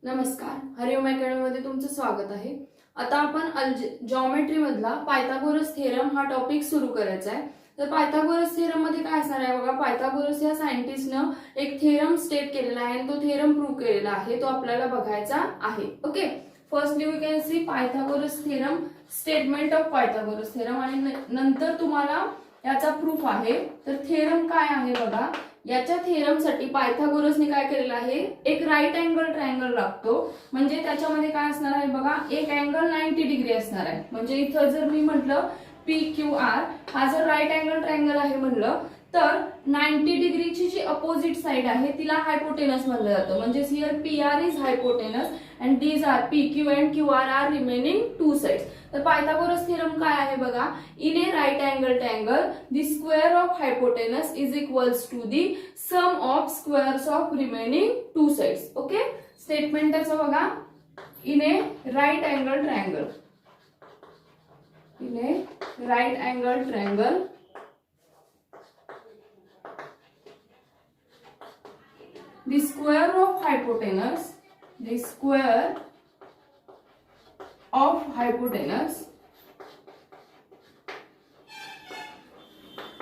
नमस्कार, हरिओम अकॅडमी मध्ये तुमचं स्वागत आहे। आता आपण जॉमेट्री मधला पायथागोरस थेरम हा टॉपिक सुरू करायचा आहे। तर पायथागोरस थेरम मध्ये काय असणार आहे बघा, पायथागोरस या सायंटिस्टनं एक थेरम स्टेट केलेला आहे आणि तो थेरम प्रूव्ह केलेला आहे, तो आपल्याला बघायचा आहे। Okay, firstly we can see Pythagoras theorem, statement of Pythagoras theorem, आणि नंतर तुम्हाला याचा प्रूफ आहे। तर थेरम काय आहे बघा, याच्या थेरम साठी पायथागोरसने काय केलेलं आहे, एक राईट अँगल ट्रायंगल लागतो। म्हणजे त्याच्यामध्ये काय असणार आहे बघा, एक अँगल 90 डिग्री असणार आहे। म्हणजे इथं जर मी म्हटलं PQR हा जर राईट अँगल ट्रायंगल आहे म्हणलं तर 90 डिग्रीची जी अपोजिट साइड आहे तिला हायपोटेनस म्हणलं जातं। म्हणजे here PR is hypotenuse and these are PQ and QR are remaining two sides. तर पायथागोरस थेरम काय आहे बघा, in a right angle triangle the square of hypotenuse is equals to the sum of squares of remaining two sides. Okay, statement त्याचं बघा, in a right angle triangle, in a right angle triangle the square of hypotenuse, the square of hypotenuse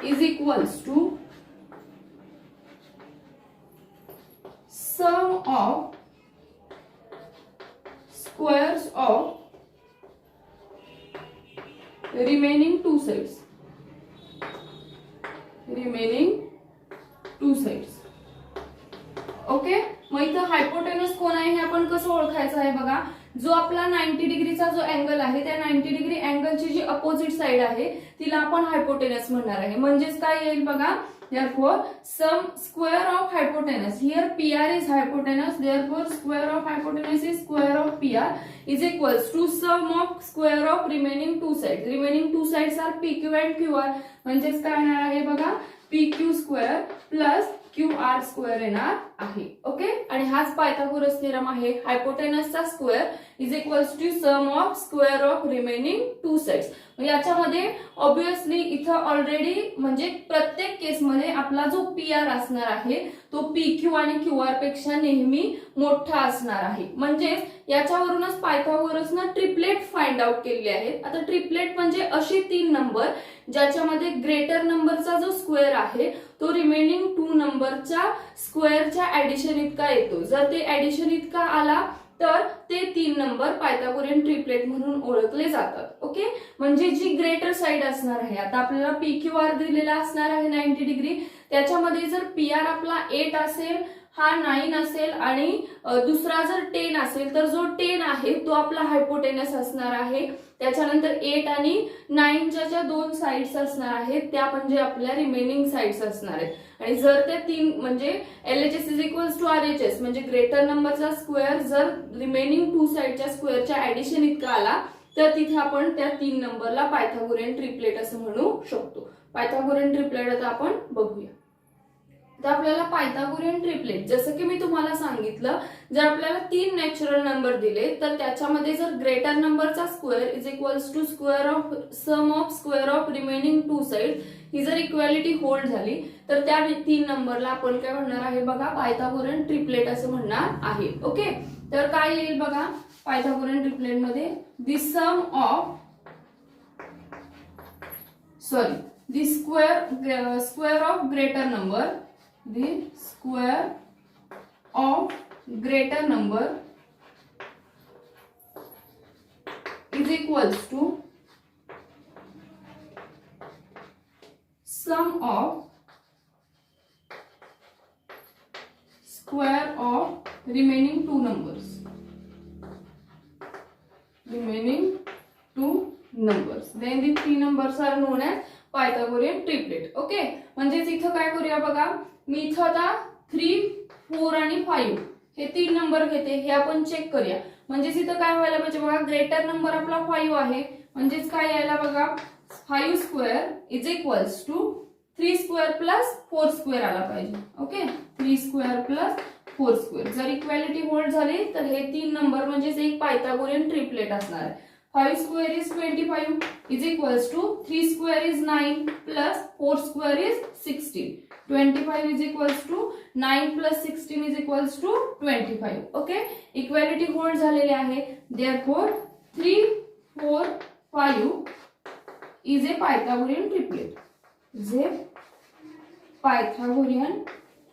is equals to sum of squares of remaining two sides, remaining two sides। Okay, मग इथं hypotenuse कोण आहे हे आपण कसं ओळखायचं आहे बघा, जो आपला 90 डिग्रीचा जो अँगल आहे त्या 90 डिग्री अँगलची जी अपोजिट साइड आहे तिला आपण हायपोटेनस म्हणणार आहे। म्हणजेच काय येईल बघा, therefore sum square of hypotenuse, here PR is hypotenuse, therefore square of hypotenuse is square of PR is equals to sum of square of remaining two sides, remaining two sides are PQ and QR। म्हणजेच काय येणार आहे बघा, PQ square plus QR square येणार आहे। Okay, आणि हाच Pythagoras theorem आहे, हायपोटेनसचा square is equals to sum of square of remaining two sides. याच्यामध्ये ऑब्विसली इथं ऑलरेडी म्हणजे प्रत्येक केसमध्ये आपला जो PR असणार आहे तो PQ आणि QR पेक्षा नेहमी मोठा असणार आहे। म्हणजे याच्यावरूनच पायथागोरसनं ट्रिपलेट फाइंड आउट केलेले आहेत। आता ट्रिपलेट म्हणजे अशी तीन नंबर ज्याच्यामध्ये ग्रेटर नंबरचा जो स्क्वेअर आहे तो रिमेनिंग टू नंबरच्या स्क्वेअरच्या ऍडिशन इतका येतो। जर ते ऍडिशन इतका आला तर ते तीन नंबर पायथागोरियन ट्रिपलेट म्हणून ओळखले जातात। ओके, म्हणजे जी ग्रेटर साइड असणार आहे, आता आपल्याला PQR दिलेला असणार आहे 90 डिग्री, त्याच्यामध्ये जर PR आपला 8 असेल, हा 9 असेल आणि दुसरा जर 10 असेल तर जो 10 आहे तो आपला हायपोटेनस असणार आहे। त्याच्यानंतर 8 आणि 9च्या ज्या दोन साइड्स असणार आहेत त्या म्हणजे आपल्या रिमेनिंग साइड्स असणार आहेत। आणि जर त्या तीन म्हणजे LHS is equals to RHS म्हणजे ग्रेटर नंबरचा स्क्वेअर जर रिमेनिंग टू साइडच्या स्क्वेअरच्या ऍडिशन इतका आला तर तिथे आपण त्या तीन नंबरला पायथागोरियन ट्रिपलेट असं म्हणू शकतो। पायथागोरियन ट्रिपलेट आता आपण बघूया। तर आपल्याला पायथागोरियन ट्रिपलेट, जसं की मी तुम्हाला सांगितलं, जर आपल्याला तीन नॅचरल नंबर दिले तर त्याच्यामध्ये जर ग्रेटर नंबरचा square is equals to square of sum of square of remaining two side ही जर इक्वॅलिटी होल्ड झाली तर त्या तीन नंबरला आपण काय म्हणणार आहे बघा, पायथागोरियन ट्रिपलेट असं म्हणणार आहे। ओके, तर काय येईल बघा पायथागोरियन ट्रिपलेट मध्ये, the sum of the square of greater number, the square of greater number is equals to sum of square of remaining two numbers, remaining two numbers, then the three numbers are known as Pythagorean triplet. Okay, म्हणजेच इथं काय करूया बघा, मी इथं आता 3, 4 आणि 5 हे तीन नंबर घेते, हे आपण चेक करूया। म्हणजेच इथं काय व्हायला पाहिजे बघा, ग्रेटर नंबर आपला 5 आहे, म्हणजेच काय यायला बघा, 5 square is equals to 3 square plus 4 square आला पाहिजे। ओके, 3 स्क्वेअर प्लस 4 स्क्वेअर जर इक्वॅलिटी होल्ड झाली तर हे तीन नंबर म्हणजेच एक पायथागोरियन ट्रिपलेट असणार आहे। 5 square is 25 is equals to 3 square is 9 plus 4 square is 16. 25 is equals to 9 प्लस 16 is equals to 25. Okay, equality hold झालेली आहे. Therefore 3, 4, 5 is a Pythagorean triplet. Is a Pythagorean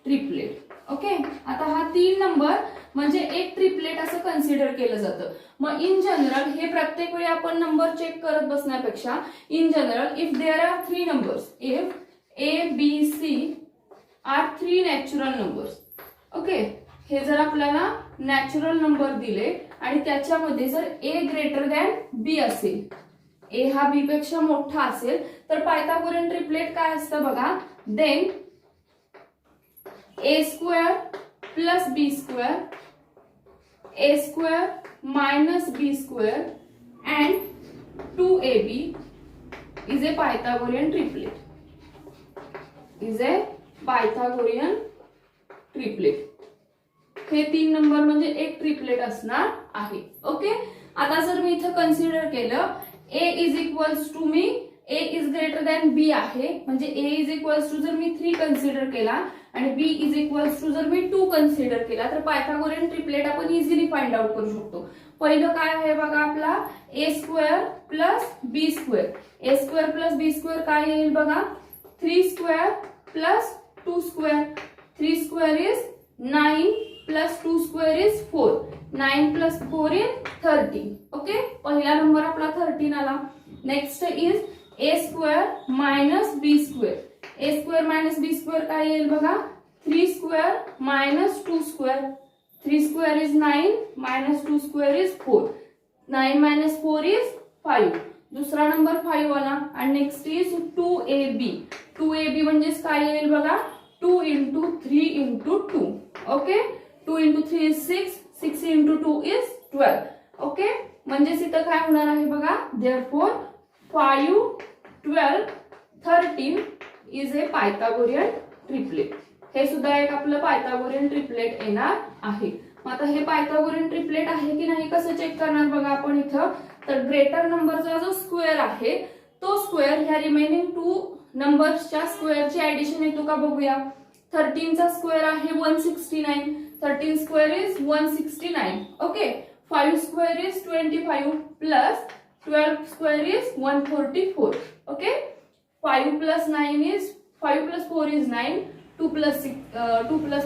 triplet. Okay, आता हा 3 number म्हणजे एक triplet असं consider केलं जातं. मग इन जनरल हे प्रत्येक वेळी आपण नंबर चेक करत बसण्यापेक्षा in general if there are 3 numbers, if A, B, C are 3 natural numbers. Okay, हे जर आपल्याला नॅचरल नंबर दिले आणि त्याच्यामध्ये जर A ग्रेटर दॅन B असेल, A हा B पेक्षा मोठा असेल, तर पायथागोरियन ट्रिपलेट काय असतं बघा. Then A square plus B square, A square minus B square and 2AB is a Pythagorean triplet. Is a Pythagorean triplet. हे 3 नंबर म्हणजे एक ट्रिपलेट असणार आहे. ओके, आता जर मी इथं कन्सिडर केलं A इज इक्वल्स टू मी A is greater than B आहे, म्हणजे A इज इक्वल्स टू जर मी 3 कन्सिडर केला आणि B इज इक्वल्स टू जर मी 2 कन्सिडर केला, तर पायथागोरियन ट्रिपलेट आपण इझिली फाइंड आउट करू शकतो. पहिलं काय आहे बघा आपला A square plus B square. A square plus B square काय येईल बघा. 3 square plus 2 square. 3 square is 9 plus 2 square is 4. 9 plus 4 is 13. Okay, पहिला नंबर आपला 13 आला. Next is A square minus B square. A square minus B square काय येईल बघा. 3 square minus 2 square. 3 square is 9 minus 2 square is 4. 9 minus 4 is 5. दुसरा number 5 आला. आणि next is 2AB. 2AB म्हणजेच काय येईल बघा. 2 into 3 into 2. Okay, 2 into 3 is 6. 6 into 2 is 12. Okay, म्हणजेच इथं काय होणार आहे बघा. Therefore 5, 12, 13 is a Pythagorean triplet. हे सुद्धा एक आपलं पायथागोरियन ट्रिपलेट येणार आहे. मग आता हे पायथागोरियन ट्रिपलेट आहे की नाही कसं चेक करणार बघा आपण इथं. तर ग्रेटर नंबरचा जो स्क्वेअर आहे तो स्क्वेअर ह्या रिमेनिंग 2 नंबर्सच्या स्क्वेअरची ऍडिशन येतो का बघूया. 13 चा स्क्वेअर आहे 169. 13 square is 169. Okay, 5 square is 25 plus 12 square is 144. Okay, 5 plus 9 is 5 plus 4 is 9. 2 plus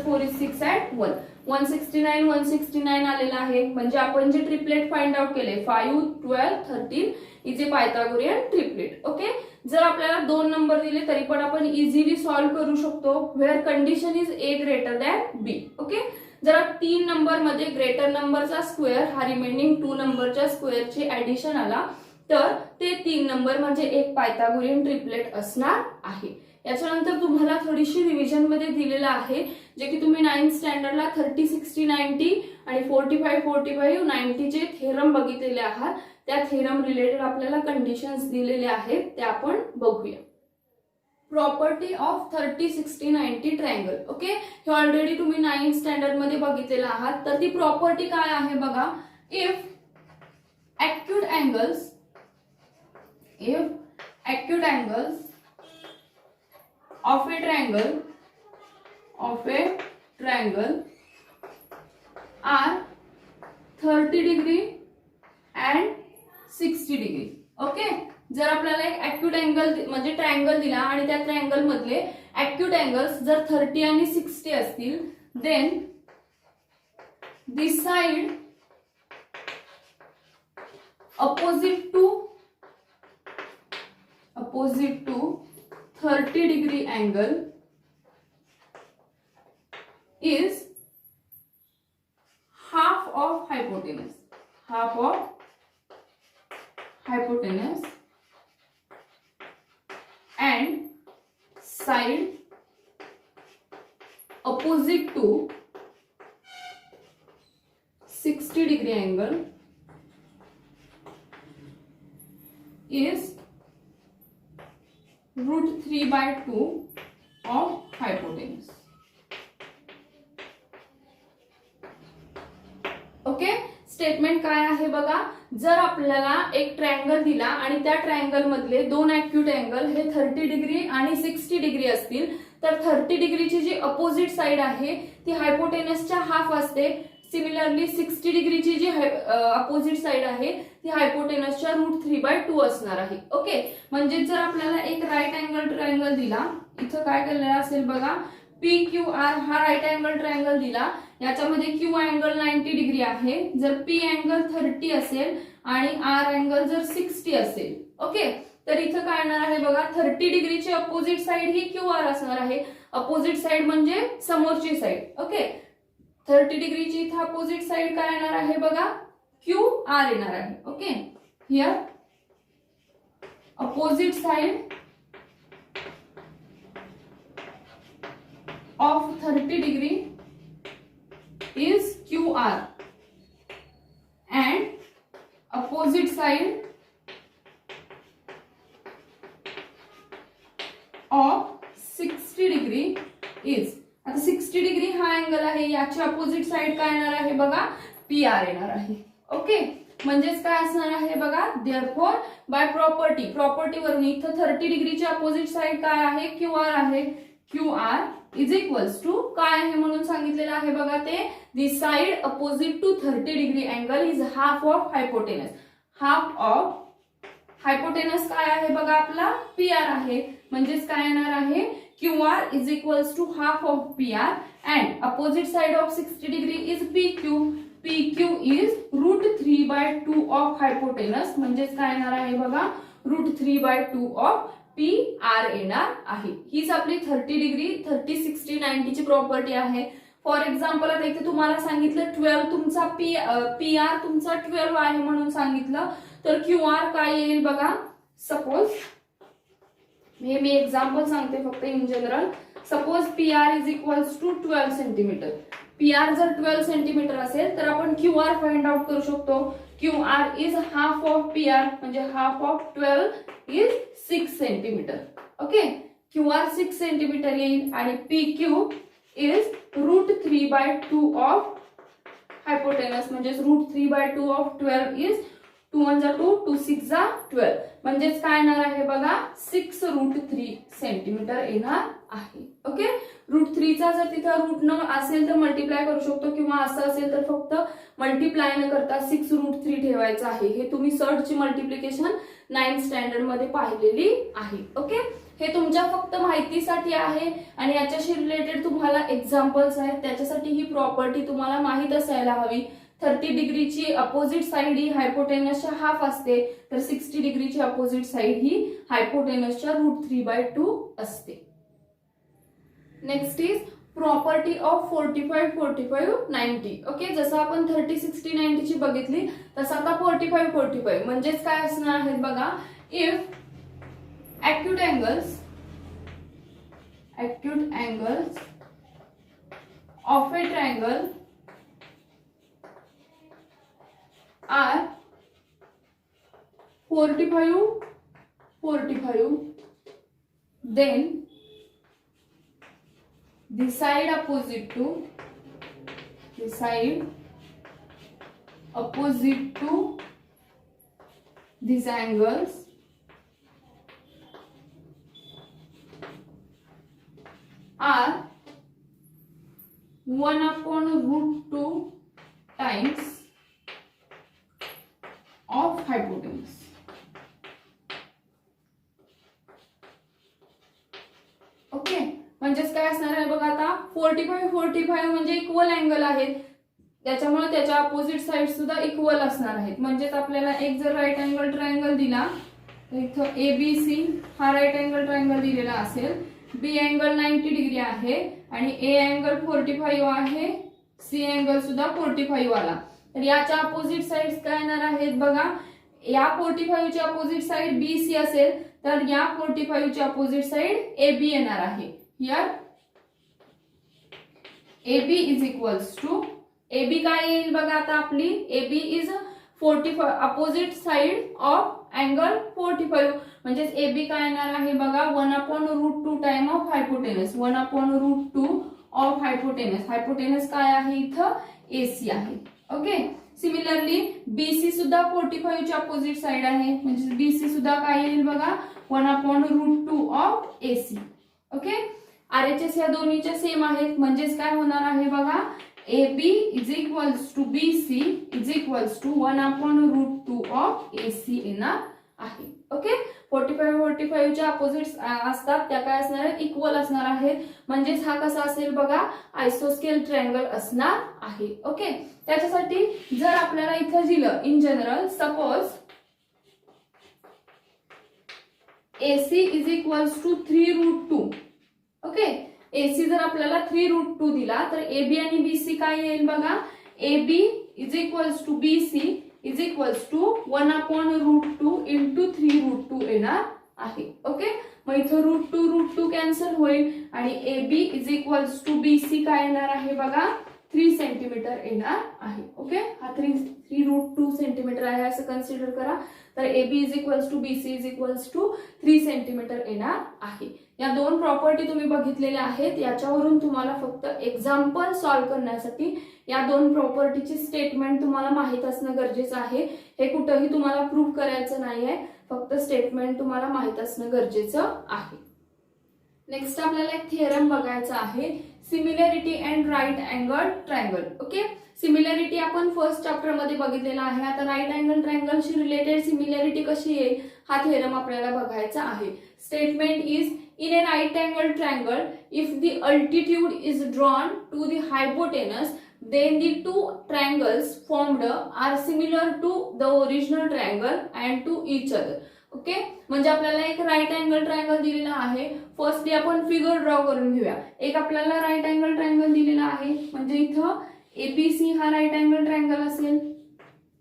4 is 6 and 1. 169 169 आलेला आहे. म्हणजे आपण जे ट्रिपलेट फाइंड आउट केले 5, 12, 13 is a Pythagorean triplet. Okay, जर आपल्याला 2 नंबर दिले तरी पण आपण इझिली सॉल्व्ह करू शकतो where condition is A greater than B. Okay, जर 3 नंबर मध्ये ग्रेटर नंबरचा स्क्वेअर हा रिमेनिंग 2 नंबरच्या स्क्वेअरची ऍडिशन आला तर ते 3 नंबर म्हणजे एक पायथागोरियन ट्रिपलेट असणार आहे. याच्यानंतर तुम्हाला थोडीशी रिव्हिजन मध्ये दिलेलं आहे जे की तुम्ही 9th स्टँडर्डला 30, 60, 90 आणि 45, 45, 90 चे थेरम बघितलेले आहात. त्या थेरम रिलेटेड आपल्याला कंडिशन्स दिलेले आहेत ते आपण बघूया. Property of 30, 60, 90 triangle. ओके, हे ऑलरेडी तुम्ही 9th स्टँडर्ड मध्ये बघितलेलं आहात. तर ती प्रॉपर्टी काय आहे बघा. If acute angles of a triangle are 30 degree and 60 degree. Okay, जर आपल्याला एक ऍक्यूट अँगल म्हणजे ट्रायंगल दिला आणि त्या ट्रायंगल मधले ऍक्यूट अँगल्स जर 30 आणि 60 असतील then this side opposite to 30 degree angle is half of hypotenuse. And side opposite to 60 degree angle is √3/2 of hypotenuse. Okay, statement काय आहे बघा. जर आपल्याला एक ट्रायंगल दिला आणि त्या ट्रायंगल मधले 2 ऍक्यूट अँगल हे 30 डिग्री आणि 60 डिग्री असतील तर 30 डिग्रीची जी अपोजिट साइड आहे ती हायपोटेनसच्या हाफ असते. सिमिलरली 60 डिग्रीची जी अपोजिट साइड आहे ती हायपोटेनसच्या √3/2 असणार आहे. ओके, म्हणजे जर आपल्याला एक राईट अँगल ट्रायंगल दिला, इथं काय केलेलं असेल बघा, PQR हा राईट अँगल ट्रायंगल दिला, याच्यामध्ये Q अँगल 90 डिग्री आहे, जर P अँगल 30 असेल आणि R अँगल जर 60 असेल. ओके, तर इथं काय येणार आहे बघा, 30 डिग्रीची अपोजिट साइड ही QR असणार आहे. अपोजिट साइड म्हणजे समोरची साइड. ओके, 30 डिग्रीची इथं अपोजिट साइड काय येणार आहे बघा, QR येणार आहे. Okay, here opposite side of 30 degree is QR and opposite side of 60 degree is, आता 60 डिग्री हा अँगल आहे, याची अपोजिट साइड काय येणार आहे बघा, PR येणार आहे. ओके, म्हणजेच काय असणार आहे बघा, देअरफॉर बाय प्रॉपर्टी वरून इथं 30 डिग्रीची अपोजिट साइड काय आहे, QR आहे. QR इज इक्वल्स टू काय आहे म्हणून सांगितलेलं आहे बघा, ते the side opposite to 30 degree angle is half of hypotenuse. Half of hypotenuse काय आहे बघा आपला, PR आहे. म्हणजेच काय येणार आहे, QR is equals to half of PR and opposite side of 60 degree is PQ. PQ is √3/2 of hypotenuse. म्हणजेच काय येणार आहे बघा, √3/2 ऑफ PR येणार आहे. हीच आपली 30 डिग्री 30, 60, 90 ची प्रॉपर्टी आहे. फॉर एक्झाम्पल आता इथे तुम्हाला सांगितलं 12 तुमचा PR तुमचा 12 आहे म्हणून सांगितलं, तर QR काय येईल बघा. सपोज हे मी एक्झाम्पल सांगते फक्त in general. Suppose PR is equals to 12 centimetre. PR जर 12 सेंटीमीटर असेल तर आपण QR फाइंड आउट करू शकतो. QR is half of PR, म्हणजे half of 12 is 6 centimetre. Okay, QR 6 centimetre येईल आणि PQ इज √3/2 ऑफ हायपोटेनस, म्हणजे √3/2 ऑफ 12 इज 2 1 जा 2, 2 6 जा 12. म्हणजेच काय येणार आहे बघा, 6√3 सेंटीमीटर येणार आहे. ओके, √3 चा जर तिथं रूट न असेल तर मल्टिप्लाय करू शकतो, किंवा असं असेल तर फक्त मल्टिप्लाय न करता 6√3 ठेवायचं आहे. हे तुम्ही सर्टची मल्टिप्लिकेशन 9th स्टँडर्ड मध्ये पाहिलेली आहे. ओके, हे तुमच्या फक्त माहितीसाठी आहे आणि याच्याशी रिलेटेड तुम्हाला एक्झाम्पल्स आहेत, त्याच्यासाठी ही प्रॉपर्टी तुम्हाला माहित असायला हवी. 30 डिग्रीची अपोजिट साइड ही हायपोटेनसच्या हाफ असते, तर 60 डिग्रीची अपोजिट साइड ही हायपोटेनसच्या √3/2 असते. Next is property of 45, 45, 90. Okay, जसं आपण 30, 60, 90 ची बघितली तसं आता 45, 45 म्हणजेच काय असणार आहे बघा, if acute angles of a triangle are 45, 45, then the side opposite to these angles are 1/√2 times of hypotenuse. Okay, म्हणजेच काय असणार आहे बघा, आता 45, 45 म्हणजे इक्वल अँगल आहेत, त्याच्यामुळे त्याच्या अपोजिट साइड सुद्धा इक्वल असणार आहेत. म्हणजेच आपल्याला एक जर राईट अँगल ट्रायंगल दिला तर इथं ABC हा राईट अँगल ट्रायंगल दिलेला असेल, B अँगल 90 डिग्री आहे आणि A अँगल 45 आहे, C अँगल सुद्धा 45 आला, तर याच्या अपोजिट साइड्स काय येणार आहेत बघा. या 45 ची अपोजिट साइड BC असेल तर या 45 ची अपोजिट साइड AB येणार आहे. Here AB is equals to, AB काय येईल बघा आता आपली, AB is 45 opposite side of angle 45, म्हणजेच AB काय येणार आहे बघा, 1/√2 time of hypotenuse, 1/√2 of hypotenuse. Hypotenuse काय आहे इथं, AC आहे. ओके, सिमिलरली BC सुद्धा 45 ची अपोजिट साइड आहे, म्हणजे BC सुद्धा काय येईल बघा, 1/√2 ऑफ AC. ओके, RHS या दोन्हीच्या सेम आहेत, म्हणजेच काय होणार आहे बघा, AB is equals to BC is equals to 1/√2 of AC येणार आहे. ओके, 45 च्या अपोजिट्स असतात, त्या काय असणार आहेत, इक्वल असणार आहेत. म्हणजेच हा कसा असेल बघा, आयसोस्केल ट्रायंगल असणार आहे. ओके, त्याच्यासाठी जर आपल्याला इथं दिलं in general, suppose AC is equals to 3√2. Okay, AC जर आपल्याला 3√2 दिला तर AB आणि BC काय येईल बघा, AB is equals to BC is equals to 1/√2 into 3√2 येणार आहे. ओके, मग इथं √2 कॅन्सल होईल आणि AB is equals to BC काय येणार आहे बघा, 3 सेंटीमीटर येणार आहे. ओके, हा 3√2 सेंटीमीटर आहे असं कन्सिडर करा. तर AB is equals to BC is equals to 3 centimetre येणार आहे. या दोन प्रॉपर्टी तुम्ही बघितलेल्या आहेत, याच्यावरून तुम्हाला फक्त एक्झाम्पल सॉल्व्ह करण्यासाठी या दोन प्रॉपर्टीची स्टेटमेंट तुम्हाला माहित असणं गरजेचं आहे. हे कुठेही तुम्हाला प्रूव्ह करायचं नाहीये, फक्त स्टेटमेंट तुम्हाला माहित असणं गरजेचं आहे. नेक्स्ट आपल्याला एक थिअरम बघायचा आहे, similarity and right angle triangle. Okay, similarity आपण फर्स्ट चॅप्टर मध्ये बघितलेला आहे. आता राईट अँगल ट्रायंगलशी रिलेटेड सिमिलॅरिटी कशी येईल हा थिअरम आपल्याला बघायचा आहे. Statement is in a right angle triangle, if the altitude is drawn to the hypotenuse, then the two triangles formed are similar to the original triangle and to each other. Okay, म्हणजे आपल्याला एक right angle triangle दिलेला आहे. Firstly आपण figure draw करून घेऊया. एक आपल्याला राईट अँगल ट्रायंगल दिलेला आहे, म्हणजे इथं ABC हा राईट अँगल ट्रायंगल असेल,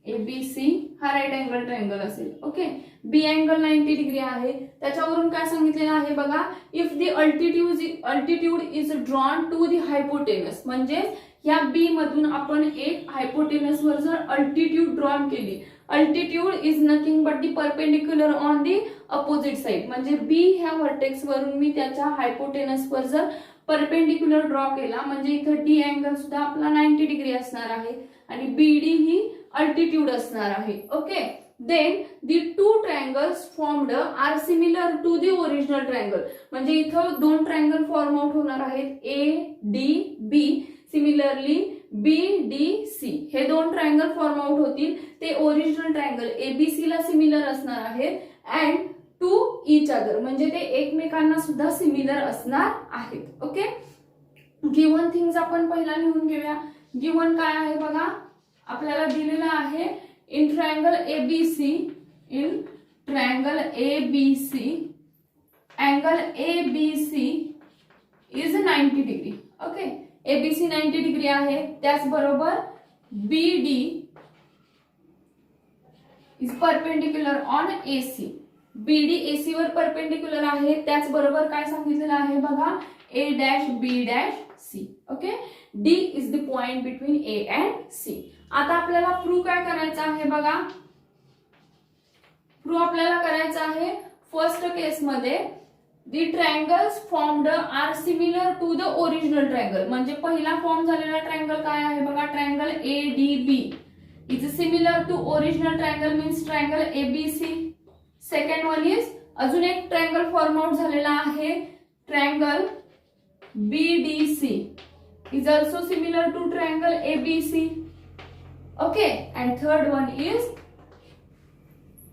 ABC हा राईट अँगल ट्रायंगल असेल. ओके, बी अँगल 90 डिग्री आहे. त्याच्यावरून काय सांगितलेलं आहे बघा, if the altitude is drawn to the hypotenuse, म्हणजे या बी मधून आपण एक हायपोटेनस वर जर अल्टिट्यूड ड्रॉन केली, altitude is nothing but the perpendicular on the opposite side, म्हणजे बी ह्या व्हर्टेक्स वरून मी त्याच्या हायपोटेनस वर जर परपेंडिक्युलर ड्रॉ केला, म्हणजे इथं डी अँगल सुद्धा आपला 90 डिग्री असणार आहे आणि BD ही अल्टिट्यूड असणार आहे. Okay, then the two triangles formed are similar to the original triangle, म्हणजे इथं दोन ट्रायंगल फॉर्म आउट होणार आहेत, ADB, सिमिलरली BDC, हे दोन ट्रायंगल फॉर्म आउट होतील. ते ओरिजिनल ट्रायंगल ABC ला सिमिलर असणार आहेत अँड टू इच अदर, म्हणजे ते एकमेकांना सुद्धा सिमिलर असणार आहेत. ओके, गिव्हन थिंग्स आपण पहिला लिहून घेऊया. गिव्हन काय आहे बघा, आपल्याला दिलेलं आहे in triangle ABC, angle ABC is 90 degree. Okay, ABC 90 degree आहे. त्याचबरोबर BD is perpendicular on AC, BD AC वर परपेंडिक्युलर आहे. त्याचबरोबर काय सांगितलेलं आहे बघा, A', B', C. Okay, D is the point between A and C. आता आपल्याला प्रूव्ह काय करायचं आहे बघा, प्रूव्ह आपल्याला करायचं आहे फर्स्ट केस मध्ये the triangles formed are similar to the original triangle, म्हणजे पहिला फॉर्म झालेला ट्रायंगल काय आहे बघा, triangle ADB is similar to original triangle, means triangle ABC. Second one is अजून एक ट्रायंगल फॉर्म आउट झालेला आहे, triangle BDC is also similar to triangle ABC. Okay, and third one is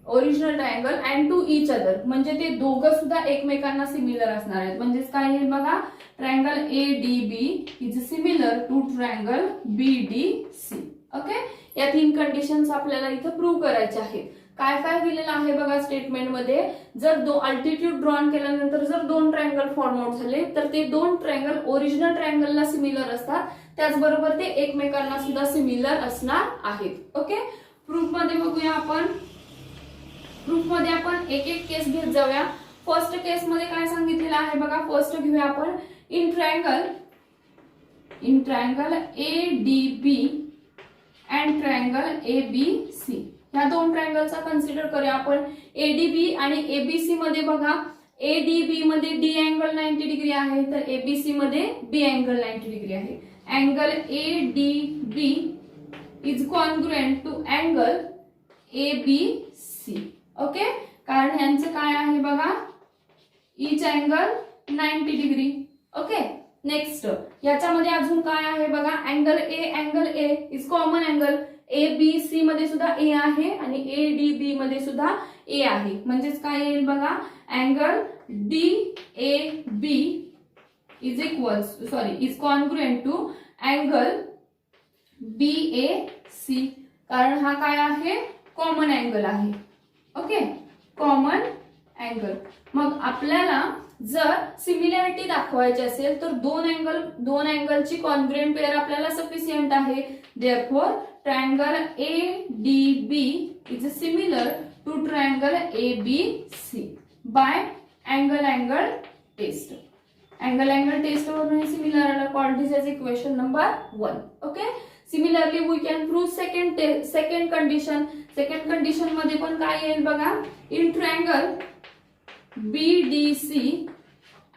original triangle and to each other, म्हणजे ते दोघं सुद्धा एकमेकांना similar असणार आहेत. म्हणजेच काय येईल बघा, triangle ADB is similar to triangle BDC. Okay, या तीन कंडिशन्स आपल्याला इथं प्रूव्ह करायच्या आहेत. काय काय दिलेलं आहे बघा स्टेटमेंट मध्ये, जर अल्टिट्यूड ड्रॉन केल्यानंतर जर दोन ट्रायंगल फॉर्म आउट झाले तर ते दोन ट्रायंगल ओरिजिनल ट्रायंगलला सिमिलर असतात, त्याचबरोबर ते एकमेकांना सुद्धा सिमिलर असणार आहेत. ओके, प्रूफ मध्ये बघूया आपण. प्रूफ मध्ये आपण एक एक केस घेत जाऊया. फर्स्ट केस मध्ये काय सांगितलेलं आहे बघा, फर्स्ट घेऊया आपण. In triangle ADB and triangle ABC, ह्या दोन ट्रायंगलचा कन्सिडर करूया आपण. ADB आणि ABC मध्ये बघा, ADB मध्ये D अँगल 90 डिग्री आहे, तर ABC मध्ये B अँगल 90 डिग्री आहे. Angle ADB is congruent to angle ABC. Okay, कारण यांचं काय आहे बघा, each angle 90 degree. Okay. Next याच्यामध्ये अजून काय आहे बघा, angle A is common angle. A B C मध्ये सुद्धा ए आहे आणि ए डी बी मध्ये सुद्धा ए आहे. म्हणजेच काय येईल बघा, angle D A B is congruent to angle B A C. कारण हा काय आहे, कॉमन अँगल आहे. Okay, common angle. मग आपल्याला जर सिमिलॅरिटी दाखवायची असेल तर दोन अँगलची कॉन्ग्रुएंट पेअर आपल्याला सफिशियंट आहे. Therefore triangle A D B is similar to triangle A B C by angle test. Angle test वरून similar called this as equation number 1. Okay. Similarly we can prove second condition. Second condition मध्ये पण काय येईल बघा, in triangle BDC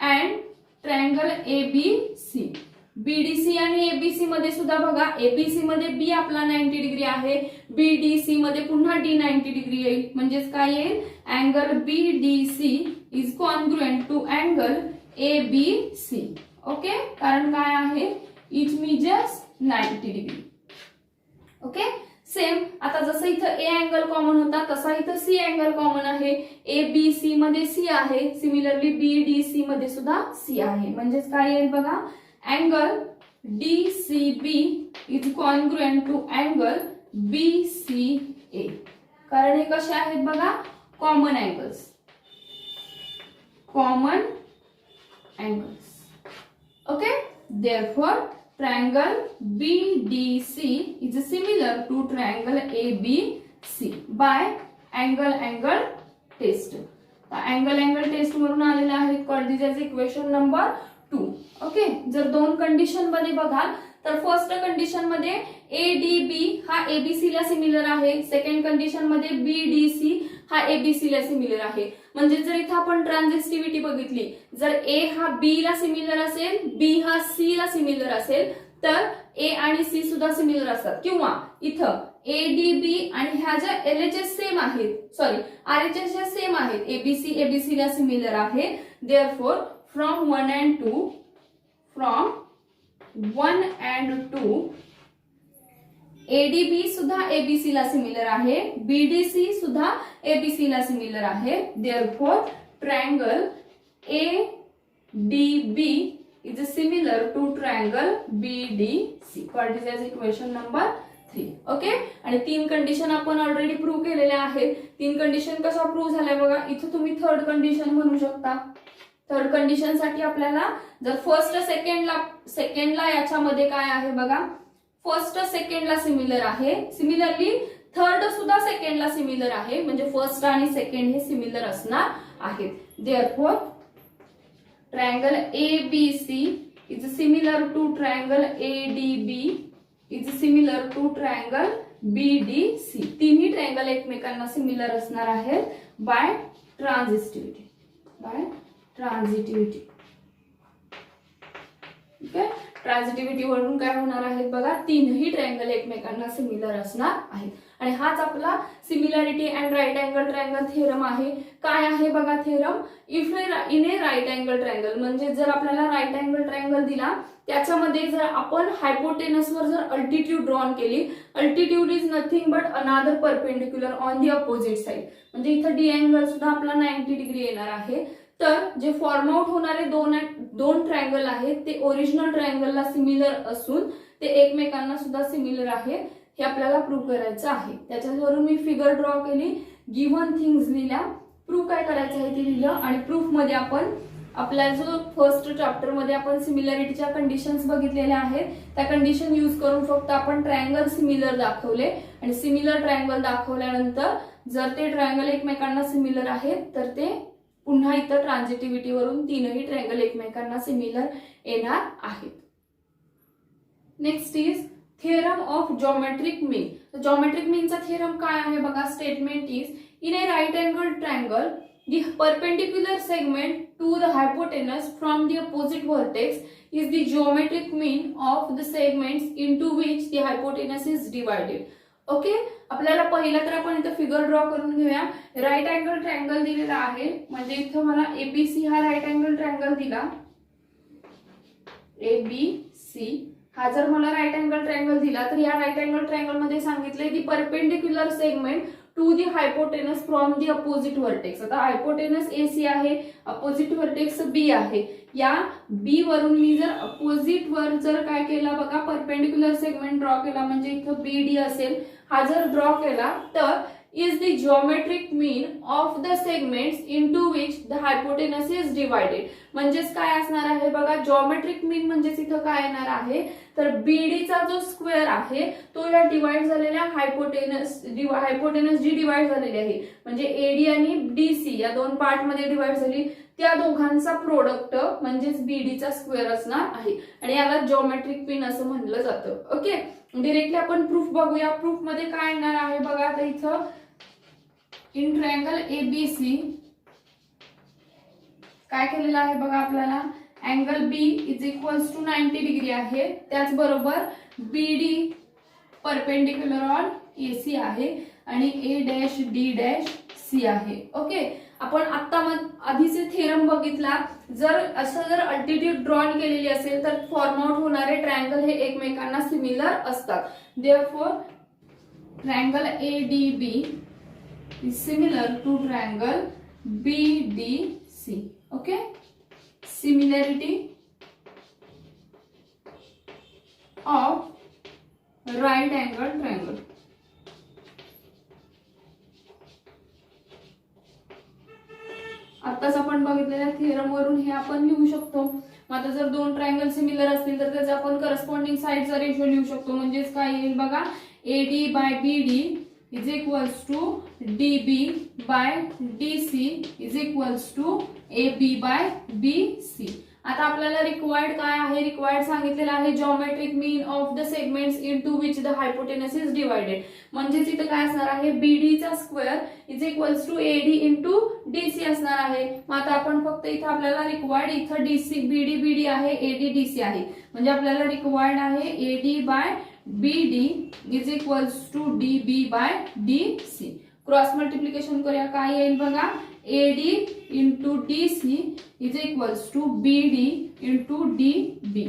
and triangle ABC. BDC आणि ABC मध्ये सुद्धा बघा, ABC मध्ये B आपला 90 डिग्री आहे, BDC मध्ये पुन्हा D 90 डिग्री येईल. म्हणजेच काय येईल, angle BDC is congruent to angle ABC. Okay, कारण काय आहे, each measures 90 degree. Okay. Same आता जसं इथं ए अँगल कॉमन होता तसा इथं सी अँगल कॉमन आहे. ए बी सी मध्ये सी आहे, सिमिलरली बी डी सी मध्ये सुद्धा सी आहे. म्हणजेच काय येईल बघा, angle D C B is congruent to angle B C A. कारण हे कसे आहेत बघा, common angles. Okay. Therefore triangle BDC is similar to triangle ABC by angle test. Angle test वरून आलेला आहे, called this as equation number 2. Okay. जर दोन कंडिशन मध्ये बघाल तर फर्स्ट कंडिशन मध्ये ADB हा ABC ला सिमिलर आहे, सेकंड कंडिशन मध्ये BDC हा ABC ला सिमिलर आहे. म्हणजे जर इथं आपण ट्रान्झिस्टिव्हिटी बघितली, जर A हा B ला सिमिलर असेल, B हा C ला सिमिलर असेल तर A आणि C सुद्धा सिमिलर असतात. किंवा इथं ADB आणि ह्या ज्या LHS सेम आहेत, RHS सेम आहेत, ABC ला सिमिलर आहे. देअरफॉर फ्रॉम 1 and 2 ADB सुद्धा ABC ला सिमिलर आहे, BDC सुद्धा ABC ला सिमिलर आहे. Therefore triangle ADB is similar to triangle BDC. Called this as equation number 3. Okay. आणि 3 कंडिशन आपण ऑलरेडी प्रूव्ह केलेल्या आहेत. 3 कंडिशन कशा प्रूव्ह झाल्या बघा, इथं तुम्ही थर्ड कंडिशन म्हणू शकता. थर्ड कंडिशन साठी आपल्याला जर फर्स्ट सेकंडला याच्यामध्ये काय आहे बघा, फर्स्ट सेकंडला सिमिलर आहे, सिमिलरली थर्ड सुद्धा सेकंडला सिमिलर आहे. म्हणजे फर्स्ट आणि सेकंड हे सिमिलर असणार आहेत. Therefore triangle ABC is similar to triangle ADB is similar to triangle BDC. तिन्ही ट्रायंगल एकमेकांना सिमिलर असणार आहेत बाय ट्रान्झिटिव्हिटी. ओके. ट्रान्झिटिव्हिटी वरून काय होणार आहेत बघा, तीनही ट्रायंगल एकमेकांना सिमिलर असणार आहेत. आणि हाच आपला similarity and right angle triangle theorem आहे. काय आहे बघा theorem, if in a right angle triangle. म्हणजे जर आपल्याला राईट अँगल ट्रायंगल दिला, त्याच्यामध्ये जर आपण हायपोटेनसवर जर अल्टिट्यूड ड्रॉन केली, अल्टिट्यूड इज नथिंग बट अनादर perpendicular on the opposite side. म्हणजे इथं डी अँगल सुद्धा आपला 90 डिग्री येणार आहे. तर जे फॉर्म आउट होणारे दोन ट्रायंगल आहेत ते ओरिजिनल ट्रायंगलला सिमिलर असून ते एकमेकांना सुद्धा सिमिलर आहेत, हे आपल्याला प्रूव्ह करायचं आहे. त्याच्यावरून मी फिगर ड्रॉ केली, गिव्हन थिंग्स लिहिल्या, प्रूव्ह काय करायचं आहे ते लिहिलं. आणि प्रूफ मध्ये आपण आपल्या जो फर्स्ट चॅप्टर मध्ये आपण सिमिलॅरिटीच्या कंडिशन्स बघितलेल्या आहेत, त्या कंडिशन यूज करून फक्त आपण ट्रायंगल सिमिलर दाखवले. आणि सिमिलर ट्रायंगल दाखवल्यानंतर जर ते ट्रायंगल एकमेकांना सिमिलर आहेत तर ते पुन्हा इथं ट्रान्झिटिव्हिटी वरून तीनही ट्रायंगल एकमेकांना सिमिलर येणार आहेत. Next is theorem of geometric mean. Geometric मीनचा थेरम काय आहे बघा, statement is in a right angle triangle the perpendicular segment to the hypotenuse from the opposite vertex is the geometric mean of the segments into which the hypotenuse is divided. Okay. आपल्याला पहिला तर आपण इथं figure draw करून घेऊया. Right angle triangle दिलेला आहे, म्हणजे इथं मला ABC हा राईट अँगल ट्रायंगल दिला. ABC हा जर मला राईट अँगल ट्रायंगल दिला तर या राईट अँगल ट्रायंगल मध्ये सांगितलंय the perpendicular segment to the hypotenuse from the opposite vertex. आता हायपोटेनस AC आहे, अपोजिट व्हर्टेक्स B आहे. या B वरून मी जर अपोजिट वर जर काय केला बघा परपेंडिक्युलर सेगमेंट ड्रॉ केला म्हणजे इथं BD असेल. हा जर ड्रॉ केला तर is the geometric mean of the segments into which the hypotenuse is divided. म्हणजेच काय असणार आहे बघा जॉमेट्रिक मीन म्हणजेच इथं काय येणार आहे तर BD चा जो स्क्वेअर आहे तो या डिवाइड झालेल्या हायपोटेनस जी डिवाइड झालेली आहे म्हणजे AD आणि DC या दोन पार्ट मध्ये डिवाइड झाली त्या दोघांचा प्रोडक्ट म्हणजेच BD चा स्क्वेअर असणार आहे आणि याला जॉमेट्रिक मीन असं म्हणलं जातं. ओके, डायरेक्टली आपण प्रूफ बघूया. प्रूफ मध्ये काय येणार आहे बघा आता इथं इन ट्रायंगल ABC काय केलेलं आहे बघा आपल्याला angle B is equals to 90 degree आहे. त्याचबरोबर BD परपेंडिक्युलर ऑन AC आहे आणि A', D', C आहे. ओके, आपण आता आधीचे थेरम बघितला. जर असं जर अल्टिट्यूड ड्रॉन केलेली असेल तर फॉर्म आउट होणारे ट्रायंगल हे एकमेकांना सिमिलर असतात. Therefore triangle ADB is similar to triangle BDC. Okay, similarity of right angle triangle. आताच आपण बघितलेल्या थिअरम वरून हे आपण लिहू शकतो. मग आता जर दोन ट्रायंगल सिमिलर असतील तर त्याचा आपण करस्पॉन्डिंग साइडचा रेशो लिहू शकतो. म्हणजेच काय येईल बघा AD by BD is equals to DB by DC is equals to AB by BC. आता आपल्याला रिक्वायर्ड काय आहे रिक्वायर्ड सांगितलेलं आहे geometric mean of the segments into which the hypotenuse is divided. म्हणजेच इथं काय असणार आहे BD चा square is equals to AD into DC असणार आहे. मग आता आपण फक्त इथं आपल्याला रिक्वायर्ड इथं DC BD आहे AD DC आहे म्हणजे आपल्याला रिक्वायर्ड आहे AD by BD is equals to DB by DC. Cross multiplication करूया काय येईल बघा AD into DC is equals to BD into DB.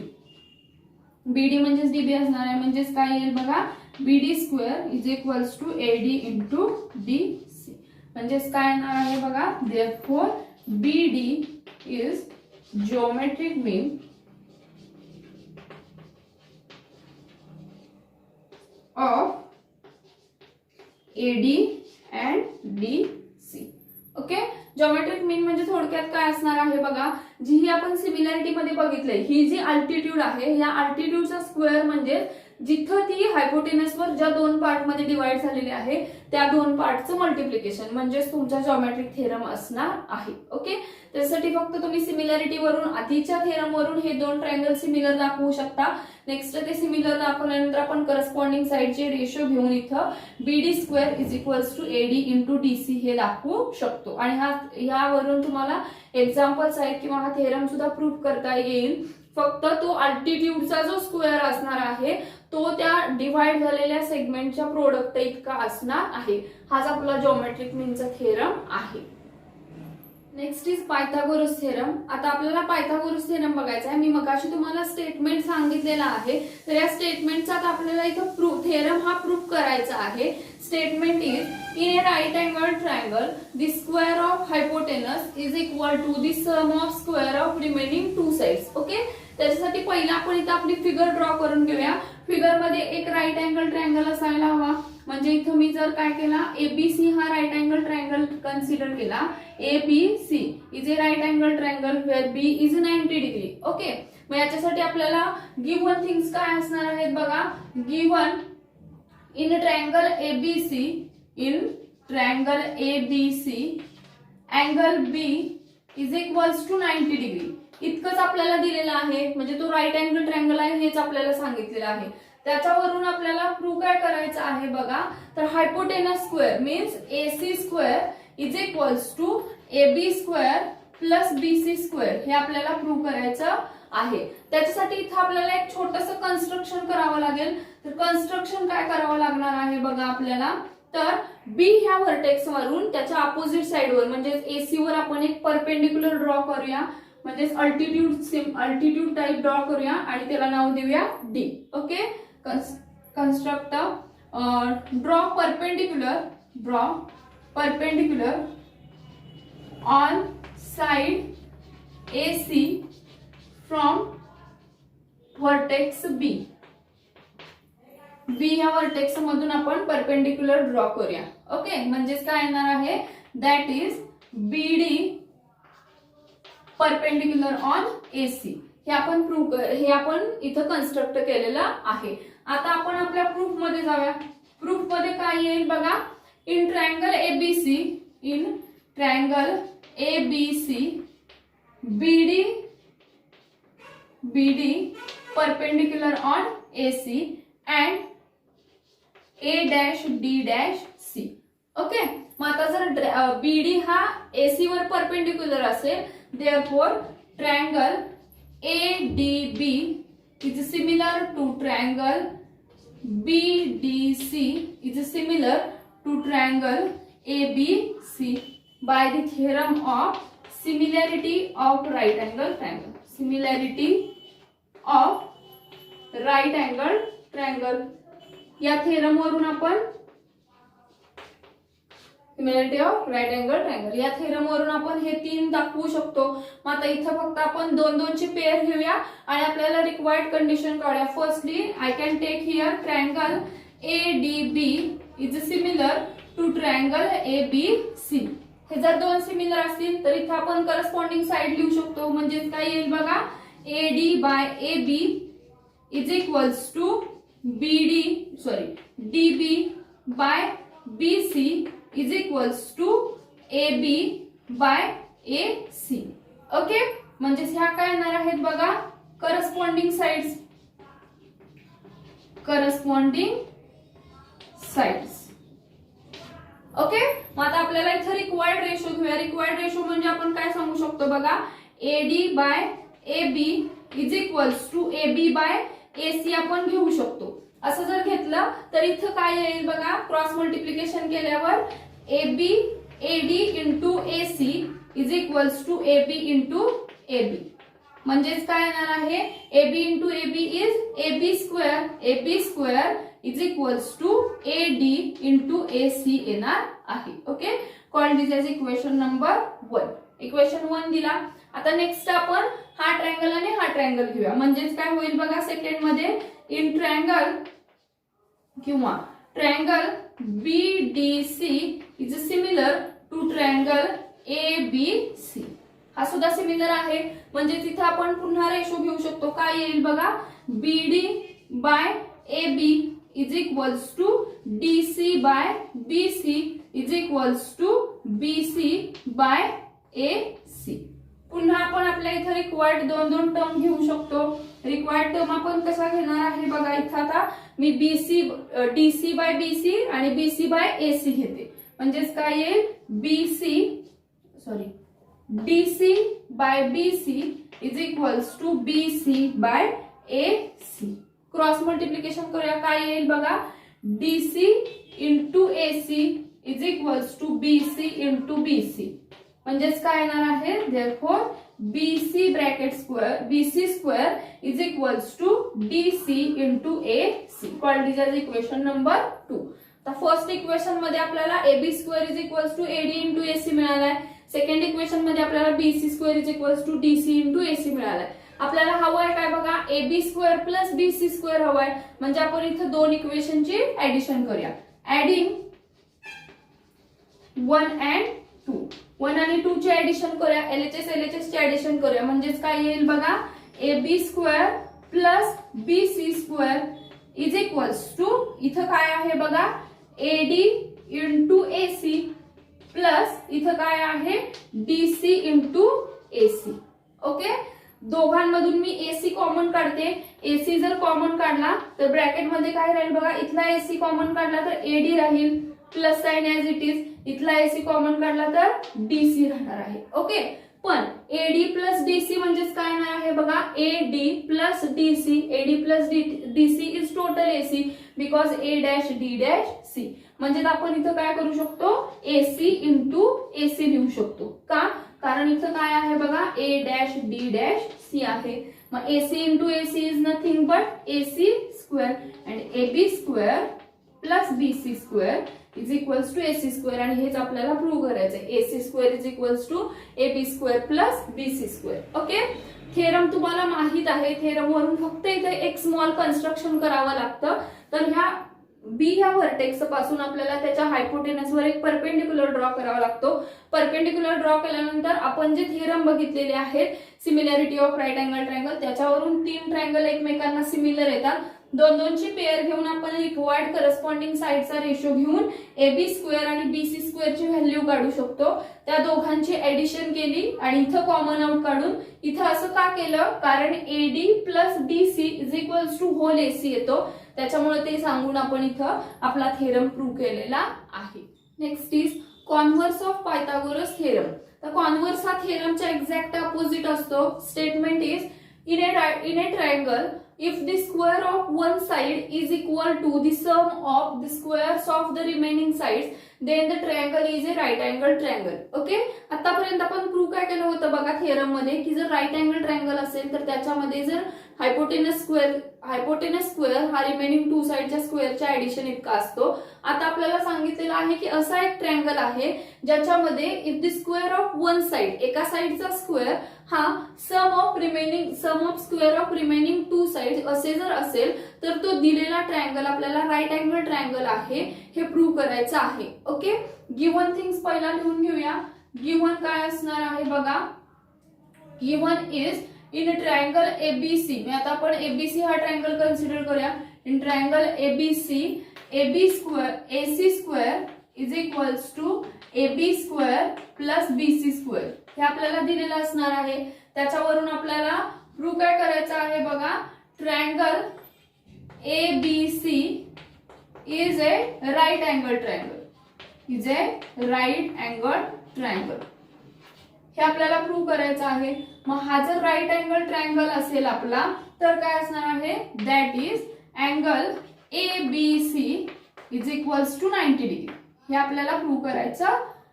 BD म्हणजेच DB असणार आहे म्हणजेच काय येईल बघा BD square is equals to AD into DC. म्हणजेच काय येणार आहे बघा therefore BD is geometric mean of AD and DC. Okay, geometric mean म्हणजे थोडक्यात काय असणार आहे बघा जी ही आपण सिमिलॅरिटी मध्ये बघितलंय ही जी अल्टिट्यूड आहे या अल्टिट्यूडचा स्क्वेअर म्हणजे जिथं ती हायपोटेनसवर ज्या दोन पार्ट मध्ये डिवाइड झालेली आहे त्या दोन पार्टचं मल्टिप्लिकेशन म्हणजेच तुमचा जॉमेट्रिक थेरम असणार आहे. ओके, त्यासाठी फक्त तुम्ही सिमिलॅरिटी वरून आधीच्या थेरम वरून हे दोन ट्रायंगल सिमिलर दाखवू शकता. नेक्स्ट ते सिमिलर दाखवल्यानंतर आपण करस्पॉन्डिंग साइडचे रेशो घेऊन इथं BD square is equals to AD into DC हे दाखवू शकतो आणि ह्यावरून तुम्हाला एक्झाम्पल्स आहेत किंवा हा थेरम सुद्धा प्रूव्ह करता येईल. फक्त तो अल्टिट्यूडचा जो स्क्वेअर असणार आहे तो त्या डिवाइड झालेल्या सेगमेंटच्या प्रोडक्ट इतका असणार आहे. हाच आपला जॉमेट्रिक मीनचा थेरम आहे. Next is Pythagoras theorem. आता आपल्याला पायथागोरस थेरम बघायचा आहे. मी मगाशी तुम्हाला स्टेटमेंट सांगितलेला आहे तर या स्टेटमेंटचा आता आपल्याला इथं थेरम हा प्रूव्ह करायचा आहे. Statement is in a right angle triangle the square of hypotenuse is equal to the sum of square of remaining two sides. Okay, त्याच्यासाठी पहिला आपण इथं आपली फिगर ड्रॉ करून घेऊया. फिगर मध्ये एक राइट अँगल ट्रायंगल असायला हवा म्हणजे इथं मी जर काय केला ABC हा राइट अँगल ट्रायंगल कन्सिडर केला. ABC is a right angle triangle where B is 90 degree. Okay, मग याच्यासाठी आपल्याला गिव्हन थिंग्स काय असणार आहेत बघा. Given in triangle ABC angle B is equals to 90 degree. इतकंच आपल्याला दिलेलं आहे म्हणजे तो राइट अँगल ट्रायंगल आहे हेच आपल्याला सांगितलेलं आहे. त्याच्यावरून आपल्याला प्रूव्ह काय करायचं आहे बघा तर hypotenuse square means AC square is equals to AB square plus BC square हे आपल्याला प्रूव्ह करायचं आहे. त्याच्यासाठी इथं आपल्याला एक छोटंसं कन्स्ट्रक्शन करावं लागेल. तर कन्स्ट्रक्शन काय करावं लागणार आहे बघा आपल्याला तर B ह्या व्हर्टेक्स वरून त्याच्या अपोजिट साइडवर म्हणजे AC वर आपण एक परपेंडिक्युलर ड्रॉ करूया. म्हणजेच अल्टिट्यूड टाइप ड्रॉ करूया आणि त्याला नाव देऊया D. Okay, construct draw perpendicular on side AC from vertex B. बी या व्हर्टेक्स मधून आपण परपेंडिक्युलर ड्रॉ करूया. ओके, म्हणजेच काय येणार आहे, that is BD perpendicular on AC. हे आपण इथं कन्स्ट्रक्ट केलेलं आहे. आता आपण आपल्या प्रूफ मध्ये जाऊया. प्रूफ मध्ये काय येईल बघा, in triangle ABC BD perpendicular on AC and A', okay. मग आता जर BD हा AC वर परपेंडिक्युलर असेल, therefore triangle ADB is similar to triangle BDC is similar to triangle ABC by the theorem of similarity of right angle triangle. Similarity of right angle triangle या theorem वरून आपण similarity of right angle triangle या theorem वरून आपण हे 3 दाखवू शकतो. मग आता इथं फक्त आपण 2-2 ची पेअर घेऊया आणि आपल्याला रिक्वायर्ड कंडिशन काढूया. Firstly I can take here triangle ADB is similar to triangle ABC. हे जर 2 सिमिलर असतील तर इथं आपण करस्पॉन्डिंग साइड लिहू शकतो. म्हणजे काय येईल बघा, AD by AB is equals to DB by BC is equals to AB by AC. Okay, म्हणजे ह्या काय येणार आहेत बघा, करस्पॉन्डिंग साइड्स. ओके, मग आता आपल्याला इथे रिक्वायर्ड रेशो घेऊया. रिक्वायर्ड रेशो म्हणजे आपण काय सांगू शकतो बघा, AD by AB is equals to AB by AC आपण घेऊ शकतो. असं जर घेतलं तर इथं काय येईल बघा, क्रॉस मल्टिप्लिकेशन केल्यावर AD into AC is equals to AB into AB. म्हणजेच काय येणार आहे, AB into AB is AB square is equals to AD into AC येणार आहे. Okay, call this as equation number 1. Equation 1 दिला. आता नेक्स्ट आपण हा ट्रायंगल आणि हा ट्रायंगल घेऊया. म्हणजेच काय होईल बघा, सेकंड मध्ये इन ट्रायंगल किंवा triangle BDC is similar to triangle ABC. हा सुद्धा सिमिलर आहे. म्हणजे तिथे आपण पुन्हा रेशो घेऊ शकतो. काय येईल बघा, BD by AB is equals to DC by BC is equals to BC by AC. पुन्हा आपण आपल्या इथे रिक्वायर्ड 2-2 टर्म घेऊ शकतो. रिक्वायर्ड टर्म आपण कसा घेणार आहे बघा, इथं आता मी DC बाय BC आणि BC बाय AC घेते. म्हणजेच काय येईल, DC by BC is equals to BC by AC. Cross multiplication करूया. काय येईल बघा, DC into AC is equals to BC into BC. म्हणजेच काय येणार आहे, therefore BC bracket square BC square is equals to DC into AC. Called this as equation number 2. आता first equation मध्ये आपल्याला AB square is equals to AD into AC मिळालाय. Second equation मध्ये आपल्याला BC square is equals to DC into AC मिळालाय. आपल्याला हवं आहे काय बघा, AB square plus BC square हवंय. म्हणजे आपण इथे 2 इक्वेशनची ऍडिशन करूया. Adding 1 and 2. 1 आणि 2 ची ऍडिशन करूया. LHS ची ऍडिशन करूया. म्हणजेच काय येईल बघा, AB square plus BC square is equals to, इथं काय आहे बघा, AD इंटू AC प्लस इथं काय आहे, DC इंटू AC. ओके, दोघांमधून मी AC कॉमन काढते. AC जर कॉमन काढला तर ब्रॅकेट मध्ये काय राहील बघा, इथला AC कॉमन काढला तर AD राहील plus sign as it is. इथला AC कॉमन काढला तर DC राहणार आहे. ओके, पण AD प्लस DC म्हणजेच काय येणार आहे बघा, AD plus DC. AD plus DC is total AC because A', D', C. म्हणजे आपण इथं काय करू शकतो, AC इंटू AC लिहू शकतो. का, कारण इथं काय आहे बघा A dash D dash C आहे. मग AC into AC is nothing but AC square and AB square plus BC square is equals to AC square. आणि हेच आपल्याला प्रूव्ह करायचंय. AC square is equals to AB square plus BC square. Okay, theorem तुम्हाला माहित आहे. Theorem वरून फक्त इथे एक स्मॉल कन्स्ट्रक्शन करावं लागतं. तर ह्या बी ह्या व्हर्टेक्स पासून आपल्याला त्याच्या हायपोटेनस वर एक परपेंडिक्युलर ड्रॉ करावा लागतो. परपेंडिक्युलर ड्रॉ केल्यानंतर आपण जे थेरम बघितलेले आहेत similarity of right angle triangle, त्याच्यावरून 3 ट्रायंगल एकमेकांना सिमिलर येतात. 2-2ची पेअर घेऊन आपण रिक्वायर्ड करस्पॉन्डिंग साइडचा रेशो घेऊन AB स्क्वेअर आणि BC स्क्वेअरची व्हॅल्यू काढू शकतो. त्या दोघांची ऍडिशन केली आणि इथं कॉमन आउट काढून इथं असं का केलं, कारण AD plus DC is equals to whole AC येतो. त्याच्यामुळे ते सांगून आपण इथं आपला थेरम प्रूव्ह केलेला आहे. Next is converse of Pythagoras theorem. तर कॉन्व्हर्स हा थेरमच्या एक्झॅक्ट अपोजिट असतो. Statement is in a triangle if the square of one side is equal to the sum of the squares of the remaining sides then the triangle is a right angle triangle. Okay, आतापर्यंत आपण prove काय केलं होतं बघा theorem मध्ये की जर right angle triangle असेल तर त्याच्यामध्ये जर हायपोटेनस स्क्वेअर हा रिमेनिंग 2 साइडच्या स्क्वेअरच्या ऍडिशन इतका असतो. आता आपल्याला सांगितलेलं आहे की असा एक ट्रायंगल आहे ज्याच्यामध्ये if the square of one side एका साइडचा स्क्वेअर हा sum of square of remaining 2 side असे जर असेल तर तो दिलेला ट्रायंगल आपल्याला राईट अँगल ट्रायंगल आहे हे प्रूव्ह करायचं आहे. ओके, गिव्हन थिंग्स पहिला लिहून घेऊया. गिव्हन काय असणार आहे बघा. Given is in triangle ABC. मी आता आपण ABC हा ट्रायंगल कन्सिडर करूया. In triangle ABC AC square is equals to AB square plus BC square हे आपल्याला दिलेलं असणार आहे. त्याच्यावरून आपल्याला प्रूव्ह काय करायचं आहे बघा. Triangle ABC is a right angle triangle. हे आपल्याला प्रूव्ह करायचं आहे. मग हा जर राईट अँगल ट्रायंगल असेल आपला तर काय असणार आहे, that is angle ABC is equals to 90 degree. हे आपल्याला प्रूव्ह करायचं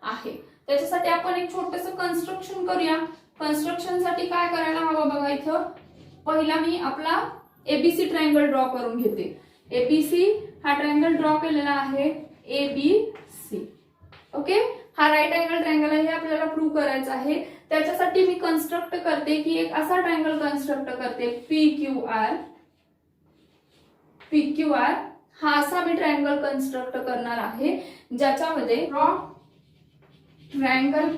आहे. त्याच्यासाठी आपण एक छोटंसं कन्स्ट्रक्शन करूया. कन्स्ट्रक्शन साठी काय करायला हवं बघा. इथं पहिला मी आपला ABC ट्रायंगल ड्रॉ करून घेते. ABC हा ट्रायंगल ड्रॉ केलेला आहे ABC. ओके, हा राईट अँगल ट्रायंगल आहे हे आपल्याला प्रूव्ह करायचं आहे. त्याच्यासाठी मी कन्स्ट्रक्ट करते की एक असा ट्रायंगल कन्स्ट्रक्ट करते PQR. हा असा मी ट्रायंगल कन्स्ट्रक्ट करणार आहे ज्याच्यामध्ये ट्रायंगल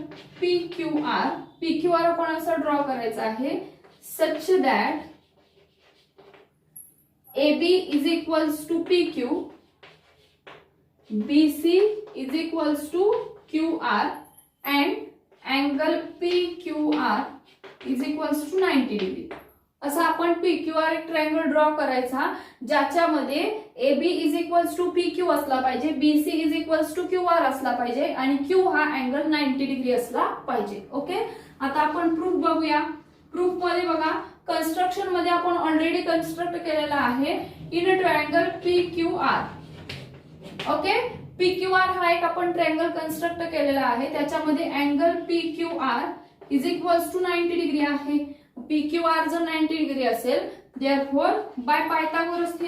PQR आपण असं ड्रॉ करायचं आहे such that AB is equals to PQ, BC is equals to QR and angle PQR is equals to 90 degree. असं आपण PQR एक ट्रायंगल ड्रॉ करायचा ज्याच्यामध्ये AB is equals to PQ असला पाहिजे, BC is equals to QR असला पाहिजे आणि Q हा अँगल 90 डिग्री असला पाहिजे. ओके, आता आपण प्रूफ बघूया. प्रूफ मध्ये बघा कन्स्ट्रक्शन मध्ये आपण ऑलरेडी कन्स्ट्रक्ट केलेला आहे in triangle PQR. Okay, PQR हा एक आपण ट्रायंगल कन्स्ट्रक्ट केलेला आहे त्याच्यामध्ये angle PQR is equals to 90 degree आहे. PQR जर 90 डिग्री असेल देअरफॉर बाय पायथागोरस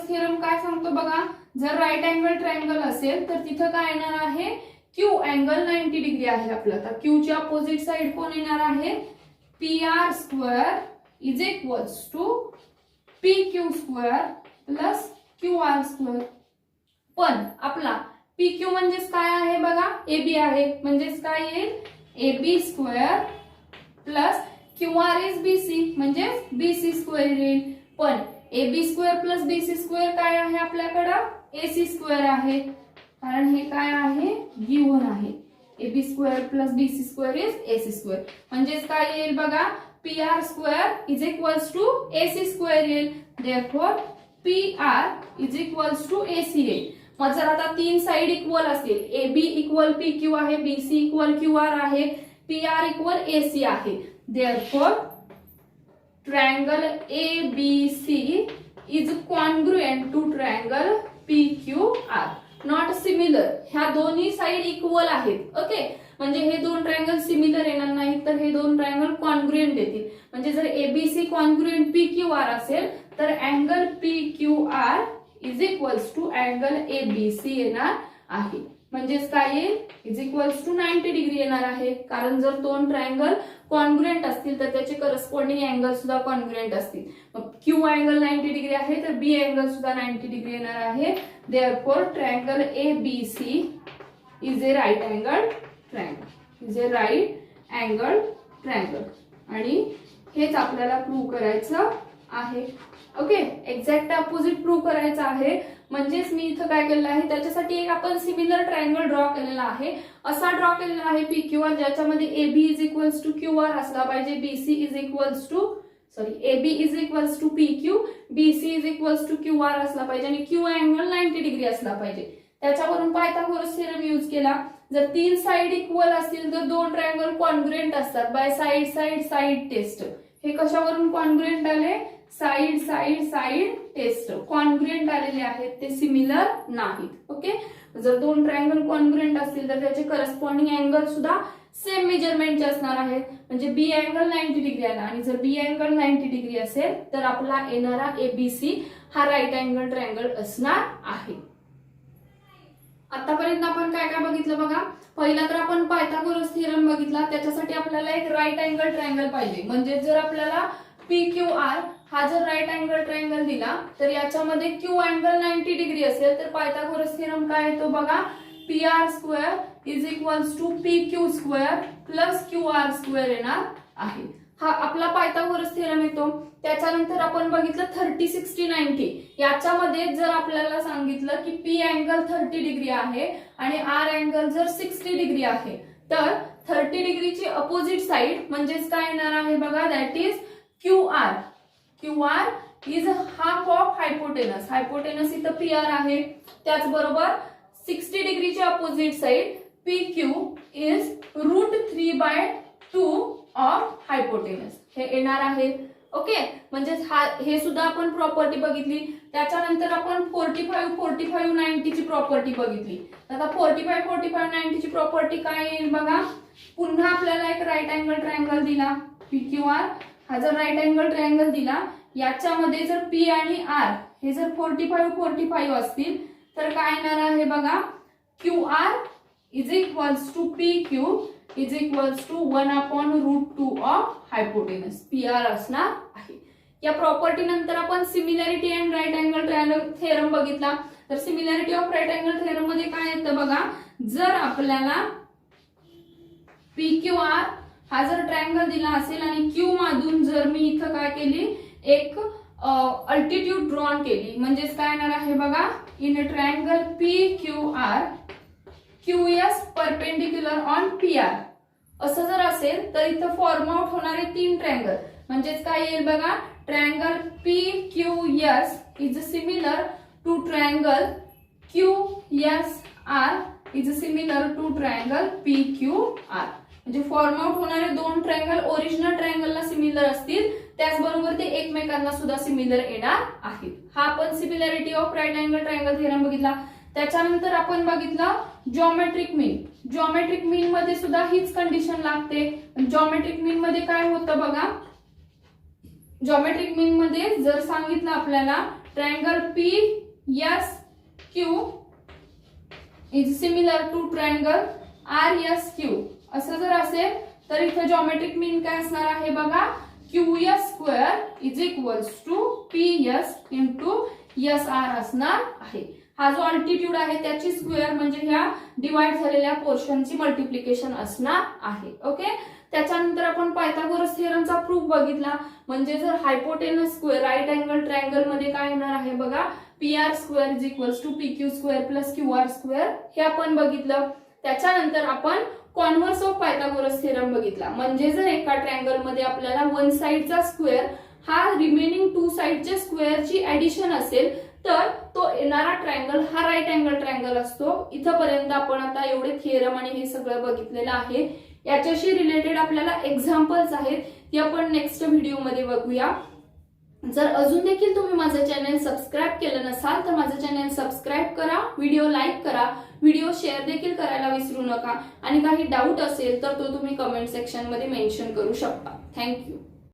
थिअरम काय सांगतो बघा. जर राईट अँगल ट्रायंगल असेल तर तिथं काय येणार आहे, Q अँगल 90 डिग्री आहे आपला. तर Q ची अपोजिट साइड कोण येणार आहे, PR square is equals to PQ square plus QR square. पण आपला PQ म्हणजेच काय आहे बघा, AB आहे. म्हणजेच काय येईल, AB square plus QR is BC म्हणजेच BC स्क्वेअर येईल. पण AB square plus BC square काय आहे आपल्याकडं, AC स्क्वेअर आहे. कारण हे काय आहे, गिव्हन आहे. AB square plus BC square is AC square. म्हणजेच काय येईल बघा, PR square is equals to AC square येईल. Therefore PR is equals to AC येईल. मग जर आता 3 साइड इक्वल असतील, AB इक्वल PQ आहे, BC इक्वल QR आहे, PR इक्वल AC आहे. Therefore triangle ABC is congruent to triangle PQR. Not similar. ह्या ह्या दोन्ही साइड इक्वल आहेत. ओके, म्हणजे हे दोन ट्रायंगल सिमिलर येणार नाहीत तर हे दोन ट्रायंगल कॉन्ग्रुएंट येतील. म्हणजे जर ABC congruent P Q R असेल तर angle P Q R is equals to angle ABC येणार आहे. म्हणजेच काय येईल, इज इक्वल्स टू 90 डिग्री येणार आहे. कारण जर दोन ट्रायंगल कॉन्ग्रुएंट असतील तर त्याचे करस्पॉन्डिंग अँगल सुद्धा कॉन्ग्रुएंट असतील. मग क्यू अँगल 90 डिग्री आहे तर बी अँगल सुद्धा 90 डिग्री येणार आहे. Therefore triangle ABC is a right angle triangle, is a right angle triangle. आणि हेच आपल्याला प्रूव्ह करायचं आहे. ओके, एक्झॅक्ट अपोजिट प्रूव्ह करायचं आहे. म्हणजेच मी इथं काय केलेलं आहे, त्याच्यासाठी एक आपण सिमिलर ट्रायंगल ड्रॉ केलेला आहे. असा ड्रॉ केलेला आहे पी क्यू आर, ज्याच्यामध्ये AB is equals to Q R असला पाहिजे, BC is equals to AB is equals to P Q, BC is equals to Q R असला पाहिजे आणि क्यू अँगल 90 डिग्री असला पाहिजे. त्याच्यावरून पायथागोरस थेरम यूज केला. जर तीन साइड इक्वल असतील तर दोन ट्रायंगल कॉन्ग्रुएंट असतात by side side side test. हे कशावरून कॉन्ग्रुएंट आले, side side side test congruent आलेले आहेत, ते सिमिलर नाहीत. ओके, जर दोन ट्रायंगल कॉन्ग्रुएंट असतील तर त्याचे करस्पॉन्डिंग अँगल सुद्धा सेम मेजरमेंटचे असणार आहेत. म्हणजे बी अँगल 90 डिग्री आला आणि जर बी अँगल 90 डिग्री असेल तर आपला येणारा एबीसी हा राईट अँगल ट्रायंगल असणार आहे. आतापर्यंत आपण काय काय बघितलं बघा. पहिला तर आपण पायथागोरस थेरम बघितला. त्याच्यासाठी आपल्याला एक राईट अँगल ट्रायंगल पाहिजे. म्हणजे जर आपल्याला पी क्यू आर हा जर राईट अँगल ट्रायंगल दिला तर याच्यामध्ये क्यू अँगल 90 डिग्री असेल तर पायथागोरस थेरम काय येतो बघा, P R square is equals to P Q square plus Q R square येणार आहे. हा आपला पायथागोरस थेरम येतो. त्याच्यानंतर आपण बघितलं 30 60 90. याच्यामध्ये जर आपल्याला सांगितलं की पी अँगल 30 डिग्री आहे आणि आर अँगल जर 60 डिग्री आहे तर 30 डिग्रीची अपोजिट साइड म्हणजेच काय येणार आहे बघा, that is Q R. Q R is half of hypotenuse. Hypotenuse इथं पी आर आहे. त्याचबरोबर 60 डिग्रीची opposite side P Q is √3/2 of hypotenuse हे येणार आहे. ओके, म्हणजे हे सुद्धा आपण प्रॉपर्टी बघितली. त्याच्यानंतर आपण 45 45 90 ची प्रॉपर्टी बघितली. आता 45 45 90 ची प्रॉपर्टी काय येईल बघा. पुन्हा आपल्याला एक राईट अँगल ट्रायंगल दिला पी क्यू आर. हा जर राईट अँगल ट्रायंगल दिला, याच्यामध्ये जर पी आणि आर हे जर 45 45 असतील तर काय येणार आहे बघा, Q R is equals to P Q is equals to 1/√2 of hypotenuse. P R असणार आहे. या प्रॉपर्टी नंतर आपण similarity and right angle triangle theorem बघितला. तर similarity of right angle theorem मध्ये काय येतं बघा, जर आपल्याला पी क्यू आर हा जर ट्रायंगल दिला असेल आणि क्यू मधून जर मी इथं काय केली, एक अल्टिट्यूड ड्रॉन केली, म्हणजेच काय येणार आहे बघा, in a triangle P Q R QS perpendicular on PR असं जर असेल तर इथं फॉर्म आउट होणारे तीन ट्रायंगल म्हणजेच काय येईल बघा, triangle PQS is similar to triangle QSR is similar to triangle PQR. म्हणजे फॉर्म आउट होणारे दोन ट्रायंगल ओरिजिनल ट्रायंगलला सिमिलर असतील, त्याचबरोबर ते एकमेकांना सुद्धा सिमिलर येणार आहेत. हा आपण similarity of right angle triangle theorem बघितला. त्याच्यानंतर आपण बघितलं जॉमेट्रिक मीन. जॉमेट्रिक मीन मध्ये सुद्धा हीच कंडिशन लागते. जॉमेट्रिक मीन मध्ये काय होतं बघा, जॉमेट्रिक मीन मध्ये जर सांगितलं आपल्याला triangle PSQ is similar to triangle RSQ असं जर असेल तर इथं जॉमेट्रिक मीन काय असणार आहे बघा, QS² is equals to PS into SR असणार आहे. हा जो अल्टिट्यूड आहे त्याची स्क्वेअर म्हणजे ह्या डिवाइड झालेल्या पोर्शनची मल्टिप्लिकेशन असणार आहे. ओके, त्याच्यानंतर आपण पायथागोरस थेरमचा प्रूफ बघितला. म्हणजे जर hypotenuse square right angle triangle मध्ये काय येणार आहे बघा, PR² is equals to PQ² plus QR² हे आपण बघितलं. त्याच्यानंतर आपण कॉन्व्हर्स ऑफ पायथागोरस थेरम बघितला. म्हणजे जर एका ट्रायंगल मध्ये आपल्याला वन साइडचा स्क्वेअर हा रिमेनिंग टू साइडच्या स्क्वेअरची ऍडिशन असेल तर तो येणारा ट्रायंगल हा राईट अँगल ट्रायंगल असतो. इथपर्यंत आपण आता एवढे थेरम आणि हे सगळं बघितलेलं आहे. याच्याशी रिलेटेड आपल्याला एक्झाम्पल्स आहेत, ती आपण नेक्स्ट व्हिडिओ मध्ये बघूया. जर अजून देखील तुम्ही माझं चॅनल सबस्क्राईब केलं नसाल तर माझं चॅनल सबस्क्राईब करा, व्हिडिओ लाईक करा, व्हिडिओ शेअर देखील करायला विसरू नका आणि काही डाऊट असेल तर तो तुम्ही कमेंट सेक्शन मध्ये मेन्शन करू शकता. थँक्यू.